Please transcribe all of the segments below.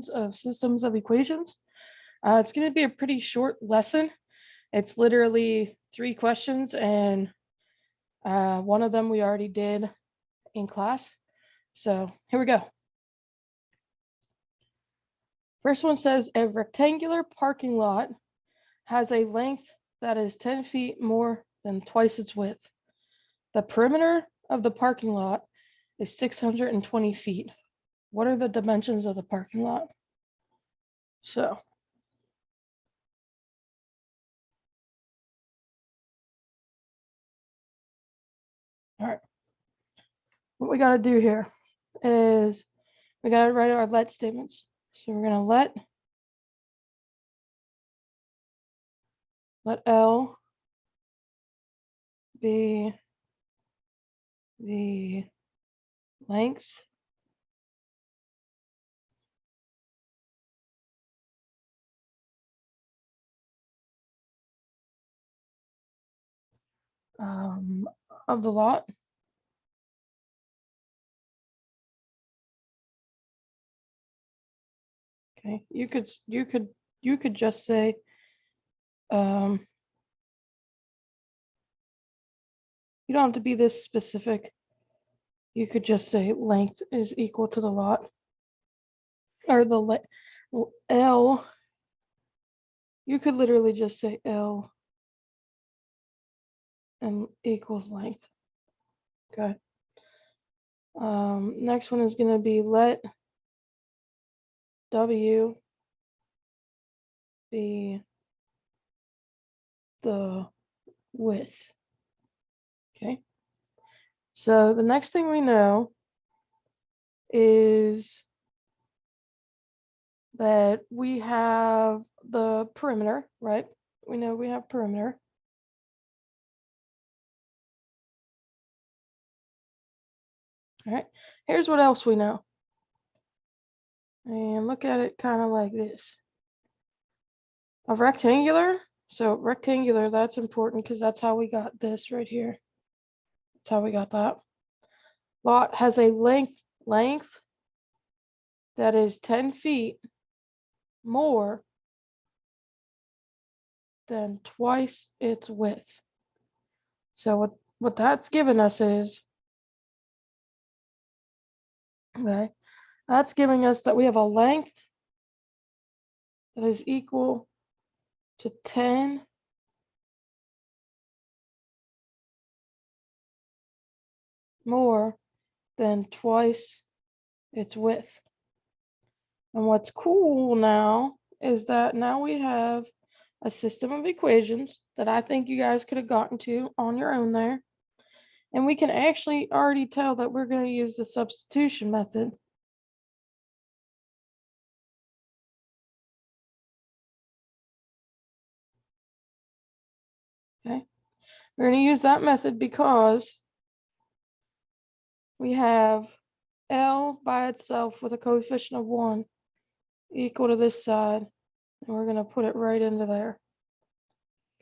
of systems of equations. It's going to be a pretty short lesson. It's literally 3 questions, and one of them we already did in class. So here we go. First one says a rectangular parking lot has a length that is 10 feet more than twice its width. The perimeter of the parking lot is 620 feet. What are the dimensions of the parking lot? So, all right. What we got to do here is we got to write our let statements. So we're going to let L be the length of the lot. Okay, you could just say you don't have to be this specific. You could just say length is equal to the lot, or the L. You could literally just say L and equals length. Okay. Next one is going to be let W be the width. Okay. So the next thing we know is that we have the perimeter, right? We know we have perimeter. All right, here's what else we know. And look at it kind of like this. A rectangular, so rectangular, that's important because that's how we got this right here. That's how we got that. Lot has a length that is 10 feet more than twice its width. So what that's given us is, okay, that's giving us that we have a length that is equal to 10 more than twice its width. And what's cool now is that now we have a system of equations that I think you guys could have gotten to on your own there. And we can actually already tell that we're going to use the substitution method. Okay, we're going to use that method because we have L by itself with a coefficient of 1 equal to this side, and we're going to put it right into there.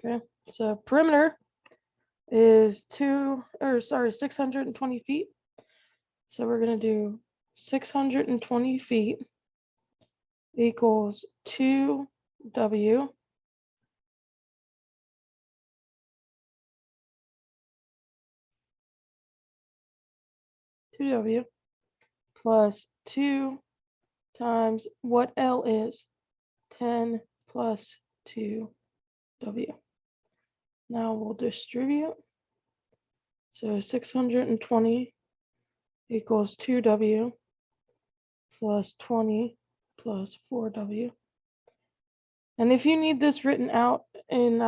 Okay, so perimeter is 620 feet. So we're going to do 620 feet equals 2W plus 2 times what L is, 10 plus 2W. Now we'll distribute. So 620 equals 2W plus 20 plus 4W. And if you need this written out in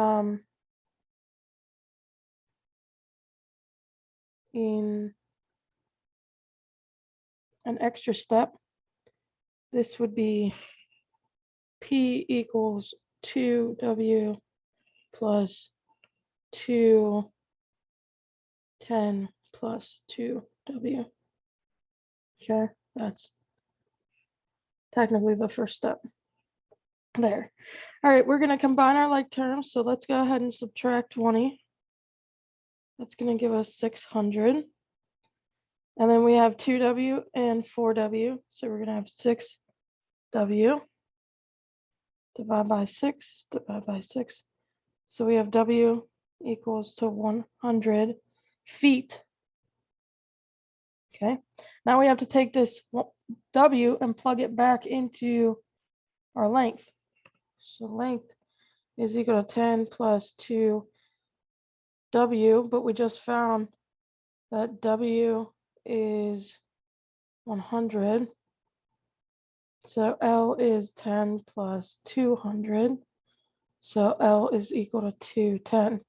an extra step, this would be P equals 2W plus 210 plus 2W. Okay, that's technically the first step there. All right, we're going to combine our like terms. So let's go ahead and subtract 20. That's going to give us 600. And then we have 2W and 4W. So we're going to have 6 W, divide by 6, divide by 6. So we have W equals to 100 feet. Okay, now we have to take this W and plug it back into our length. So length is equal to 10 plus 2W, but we just found that W is 100. So L is 10 plus 200. So L is equal to 210.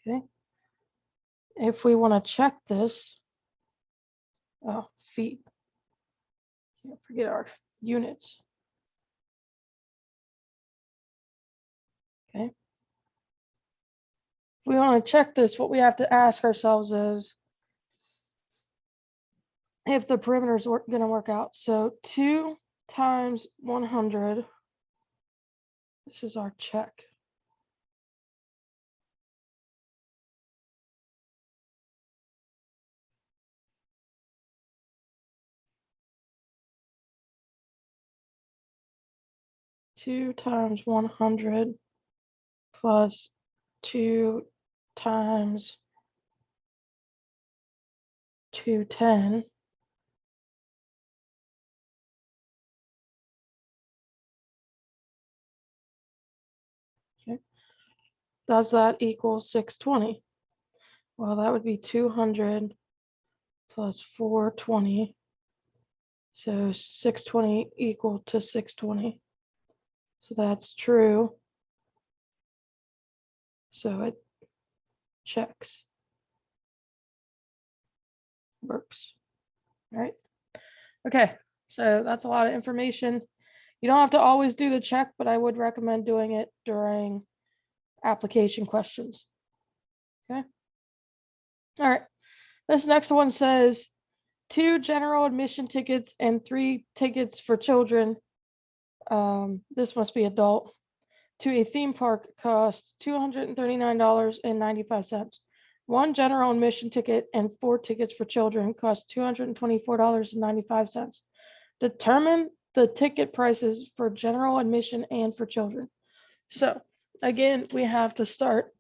Okay. If we want to check this, feet. Can't forget our units. Okay. If we want to check this, what we have to ask ourselves is if the perimeter is going to work out. So 2 times 100, this is our check. Two times 100 plus 2 times 210. Okay. Does that equal 620? Well, that would be 200 plus 420. So 620 equal to 620. So that's true. So it checks. Works. All right. Okay. So that's a lot of information. You don't have to always do the check, but I would recommend doing it during application questions. Okay. All right. This next one says 2 general admission tickets and 3 tickets for children. This must be adult. To a theme park costs $239.95. 1 general admission ticket and 4 tickets for children cost $224.95. Determine the ticket prices for general admission and for children. So again, we have to start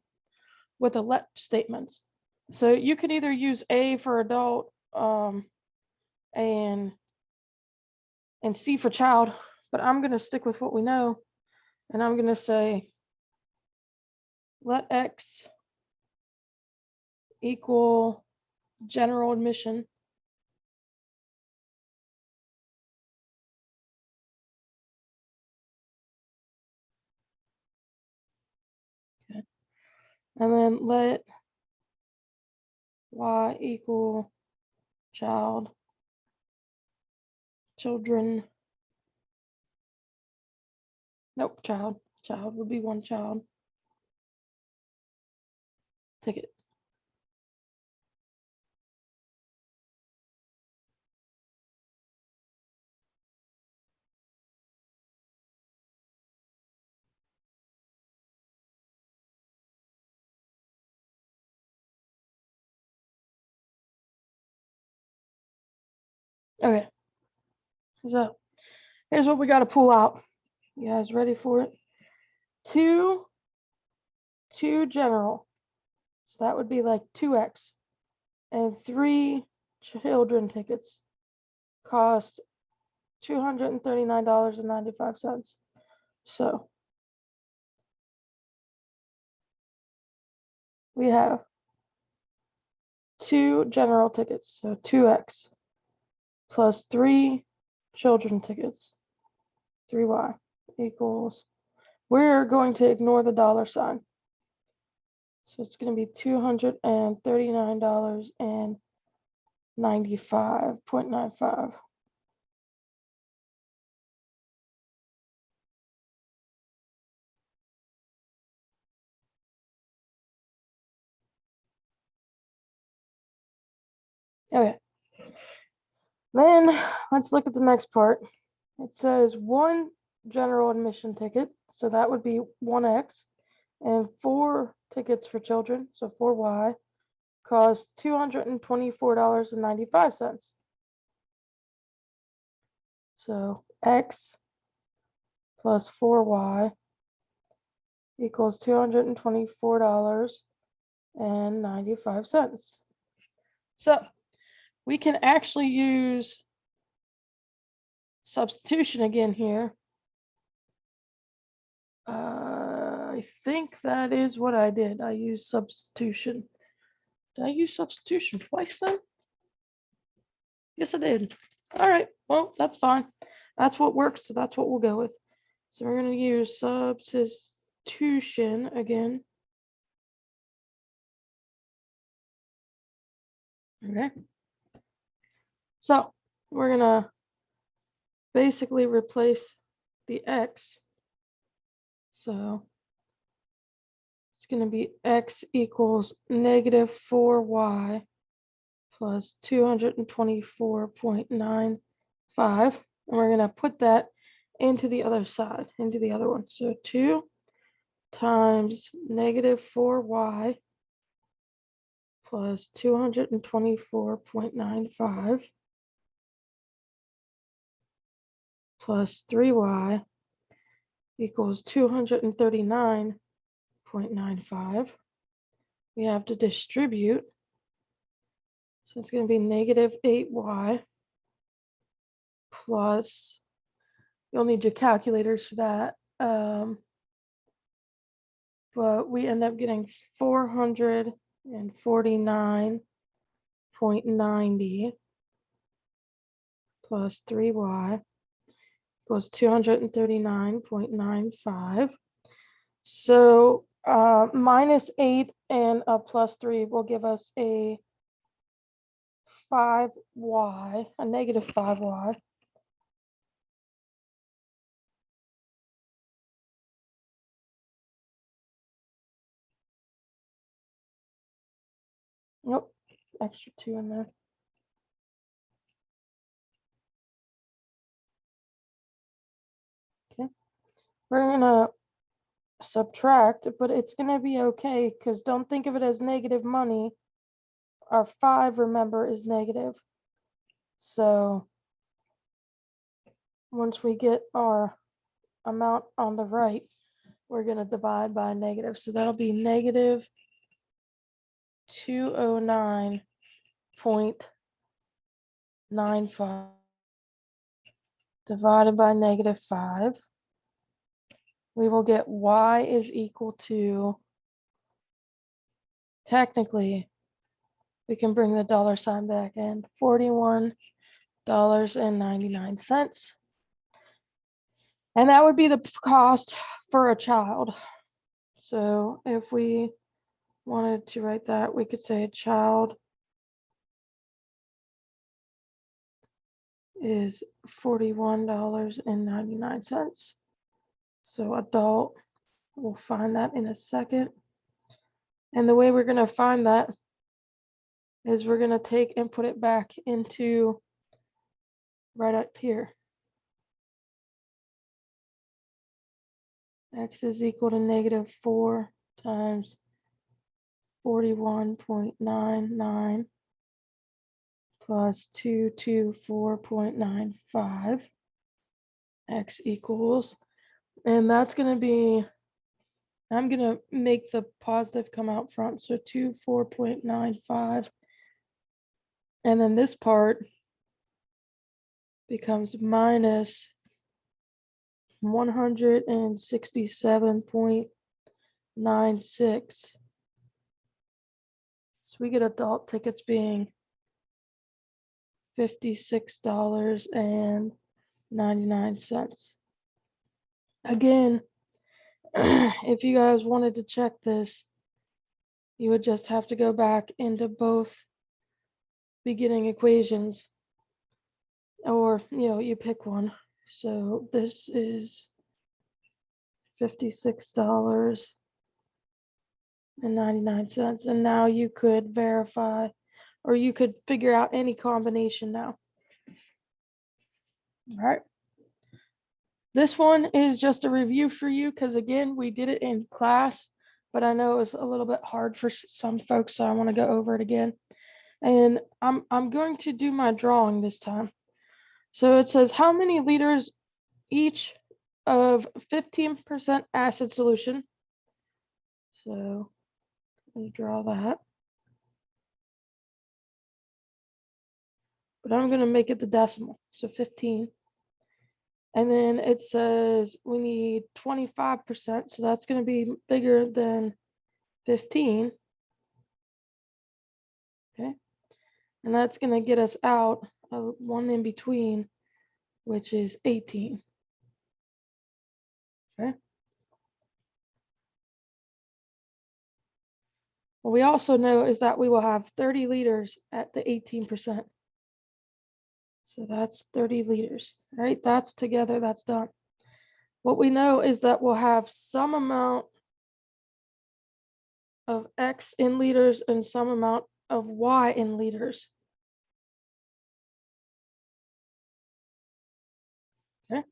with the let statements. So you can either use A for adult and C for child, but I'm going to stick with what we know, and I'm going to say let X equal general admission okay. And then let Y equal children. Nope, child would be 1 child ticket. Okay, so here's what we got to pull out. You guys ready for it? 2 general, so that would be like 2x, and 3 children tickets cost $239.95. So we have 2 general tickets, so 2x, plus 3 children tickets, 3y, equals, we're going to ignore the dollar sign. So it's going to be $239.95.95. Okay. Then let's look at the next part. It says 1 general admission ticket, so that would be 1x, and 4 tickets for children, so 4y, cost $224.95. So x plus 4y equals $224.95. So we can actually use substitution again here. I think that is what I did. I used substitution. Did I use substitution twice then? Yes, I did. All right, well, that's fine. That's what works, so that's what we'll go with. So we're going to use substitution again. Okay. So we're going to basically replace the x. So it's going to be x equals negative 4y plus 224.95. And we're going to put that into the other side, into the other one. So 2 times negative 4y plus 224.95 plus 3y equals 239.95. We have to distribute. So it's going to be negative 8y plus, you'll need your calculators for that. But we end up getting 449.90 plus 3y equals 239.95. So minus 8 and a plus 3 will give us a 5y, a negative 5y. Nope, extra 2 in there. Okay, we're gonna subtract, but it's gonna be okay because don't think of it as negative money. Our 5, remember, is negative. So once we get our amount on the right, we're going to divide by negative. So that'll be negative 209.95 divided by negative 5. We will get y is equal to, technically, we can bring the dollar sign back in, $41.99. And that would be the cost for a child. So if we wanted to write that, we could say a child is $41.99. So adult, we'll find that in a second. And the way we're going to find that is we're going to take and put it back into right up here. X is equal to negative 4 times 41.99 plus 224.95. X equals, and that's going to be, I'm going to make the positive come out front. So 24.95. And then this part becomes minus 167.96. So we get adult tickets being $56.99. Again, if you guys wanted to check this, you would just have to go back into both beginning equations, or you pick one. So this is $56.99, and now you could verify, or you could figure out any combination now. All right. This one is just a review for you because, again, we did it in class, but I know it was a little bit hard for some folks, so I want to go over it again. And I'm going to do my drawing this time. So it says how many liters each of 15% acid solution. So let me draw that. But I'm going to make it the decimal. So 15. And then it says we need 25%. So that's going to be bigger than 15. Okay. And that's going to get us out one in between, which is 18. Okay. What we also know is that we will have 30 liters at the 18%. So that's 30 liters, right? That's together, that's done. What we know is that we'll have some amount of X in liters and some amount of Y in liters. Okay,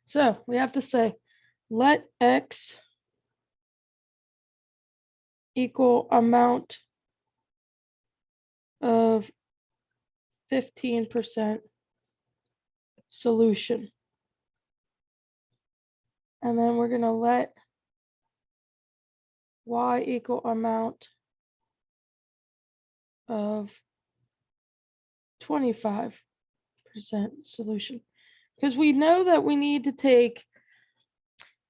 so we have to say, let X equal amount of 15% solution. And then we're going to let Y equal amount of 25% solution. Because we know that we need to take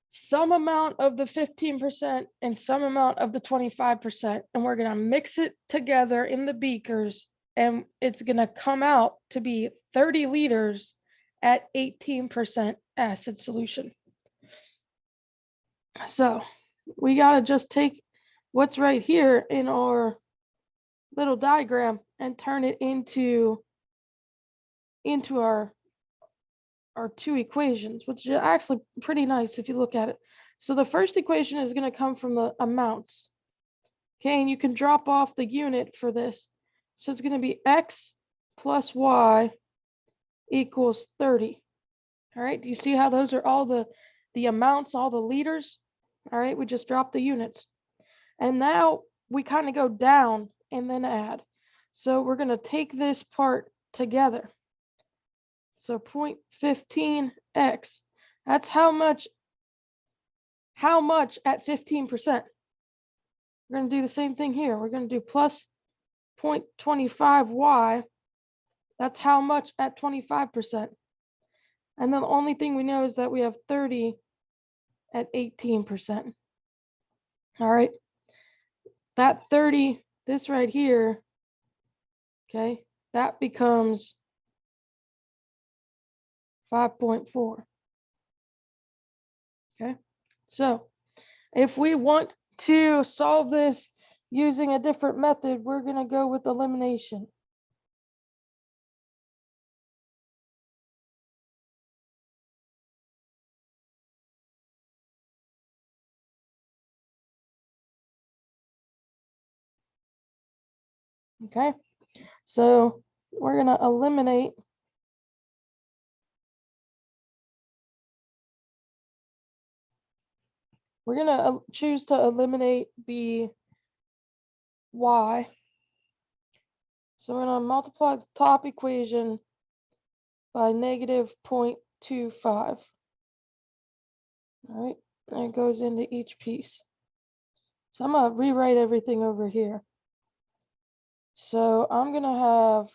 some amount of the 15% and some amount of the 25%, and we're going to mix it together in the beakers, and it's going to come out to be 30 liters at 18% acid solution. So we got to just take what's right here in our little diagram and turn it into our two equations, which is actually pretty nice if you look at it. So the first equation is going to come from the amounts. Okay, and you can drop off the unit for this. So it's going to be X plus Y equals 30. All right, do you see how those are all the amounts, all the liters? All right, we just dropped the units. And now we kind of go down and then add. So we're going to take this part together. So 0.15x, that's how much at 15%. We're going to do the same thing here. We're going to do plus 0.25y. That's how much at 25%. And then the only thing we know is that we have 30 at 18%. All right. That 30, this right here, okay, that becomes 5.4. Okay, so if we want to solve this using a different method, we're going to go with elimination. Okay, so we're going to eliminate choose to eliminate the y. So we're going to multiply the top equation by negative 0.25. All right, and it goes into each piece. So I'm going to rewrite everything over here. So I'm going to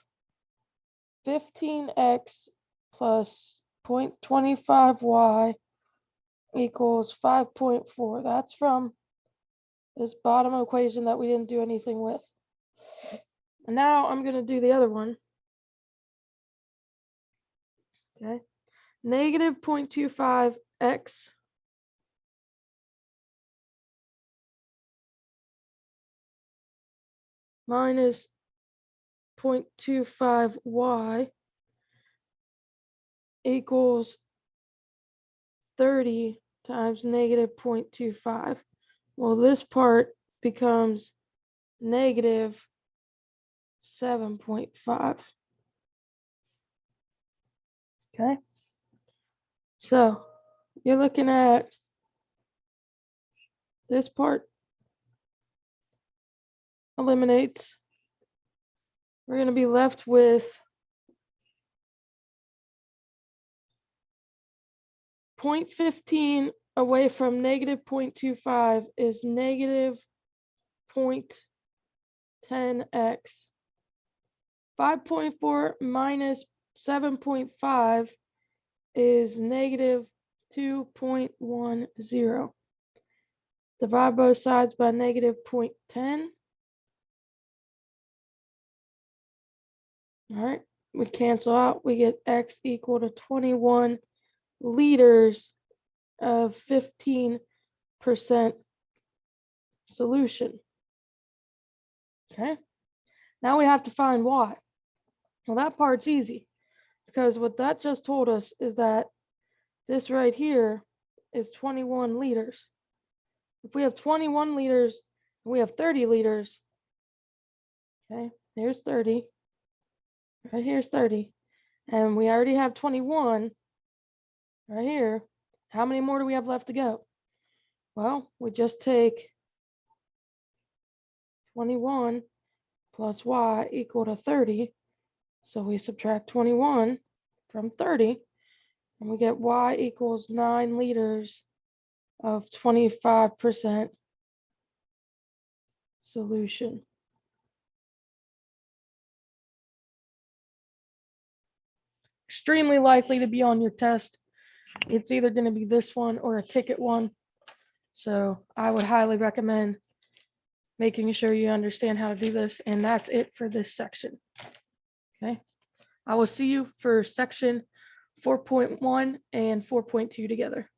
have 15x plus 0.25y equals 5.4. That's from this bottom equation that we didn't do anything with. And now I'm going to do the other one. Okay. Negative 0.25x minus 0.25y equals 30 times negative 0.25. Well, this part becomes negative 7.5. Okay. So you're looking at this part eliminates. We're going to be left with 0.15 away from negative 0.25 is negative 0.10x. 5.4 minus 7.5 is negative 2.10. Divide both sides by negative 0.10. All right, we cancel out. We get x equal to 21 liters of 15% solution. Okay, now we have to find y. Well, that part's easy because what that just told us is that this right here is 21 liters. If we have 21 liters, and we have 30 liters, okay, here's 30, right here's 30, and we already have 21 right here. How many more do we have left to go? Well, we just take 21 plus y equal to 30. So we subtract 21 from 30, and we get y equals 9 liters of 25% solution. Extremely likely to be on your test. It's either going to be this one or a ticket one. So I would highly recommend making sure you understand how to do this. And that's it for this section. Okay. I will see you for section 4.1 and 4.2 together.